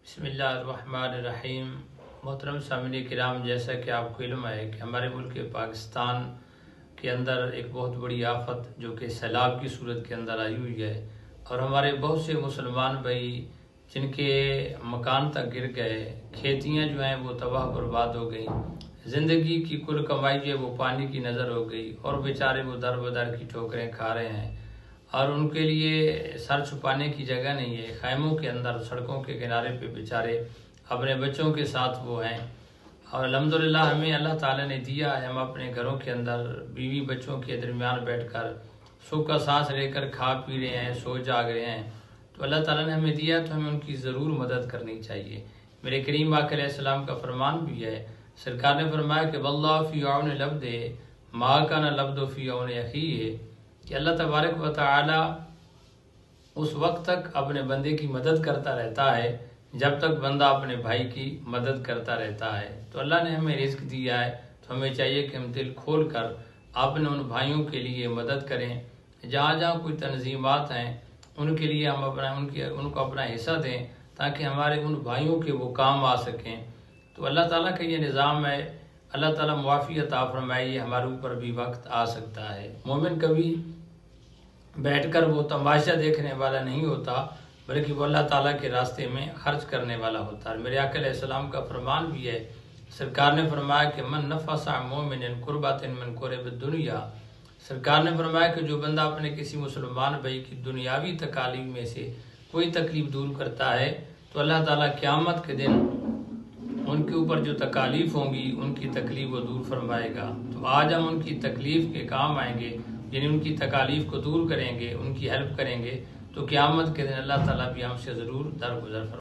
بسم اللہ الرحمن الرحیم۔ محترم سامعین کرام، جیسا کہ آپ کو علم ہے کہ ہمارے ملک پاکستان کے اندر ایک بہت بڑی آفت جو کہ سیلاب کی صورت کے اندر آئی ہوئی ہے، اور ہمارے بہت سے مسلمان بھائی جن کے مکان تک گر گئے، کھیتیاں جو ہیں وہ تباہ برباد ہو گئیں، زندگی کی کل کمائی جو ہے وہ پانی کی نظر ہو گئی، اور بیچارے وہ در بدر کی ٹھوکریں کھا رہے ہیں، اور ان کے لیے سر چھپانے کی جگہ نہیں ہے۔ خیموں کے اندر، سڑکوں کے کنارے پہ بیچارے اپنے بچوں کے ساتھ وہ ہیں، اور الحمدللہ ہمیں اللہ تعالیٰ نے دیا ہے، ہم اپنے گھروں کے اندر بیوی بچوں کے درمیان بیٹھ کر سکھ کا سانس لے کر کھا پی رہے ہیں، سو جاگ رہے ہیں، تو اللہ تعالیٰ نے ہمیں دیا تو ہمیں ان کی ضرور مدد کرنی چاہیے۔ میرے کریم آقا علیہ السلام کا فرمان بھی ہے، سرکار نے فرمایا کہ واللہ فی عون العبد ما کان العبد فی عون اخیہ، کہ اللہ تبارک و تعالی اس وقت تک اپنے بندے کی مدد کرتا رہتا ہے جب تک بندہ اپنے بھائی کی مدد کرتا رہتا ہے۔ تو اللہ نے ہمیں رزق دیا ہے تو ہمیں چاہیے کہ ہم دل کھول کر اپنے ان بھائیوں کے لیے مدد کریں، جہاں جہاں کوئی تنظیمات ہیں ان کے لیے ہم ان کو اپنا حصہ دیں تاکہ ہمارے ان بھائیوں کے وہ کام آ سکیں۔ تو اللہ تعالیٰ کا یہ نظام ہے، اللہ تعالیٰ معافی عطا فرمائے، یہ ہمارے اوپر بھی وقت آ سکتا ہے۔ مومن کبھی بیٹھ کر وہ تماشا دیکھنے والا نہیں ہوتا، بلکہ وہ اللہ تعالیٰ کے راستے میں خرچ کرنے والا ہوتا ہے۔ میرے آقا علیہ السلام کا فرمان بھی ہے، سرکار نے فرمایا کہ من نفس عن مومن قربۃ من قرب الدنیا، سرکار نے فرمایا کہ جو بندہ اپنے کسی مسلمان بھائی کی دنیاوی تکالیف میں سے کوئی تکلیف دور کرتا ہے تو اللہ تعالیٰ قیامت کے دن ان کے اوپر جو تکالیف ہوں گی ان کی تکلیف وہ دور فرمائے گا۔ تو آج ہم ان کی تکلیف کے کام آئیں گے، یعنی ان کی تکالیف کو دور کریں گے، ان کی ہیلپ کریں گے، تو قیامت کے دن اللہ تعالیٰ بھی ہم سے ضرور درگزر فرمائے گا۔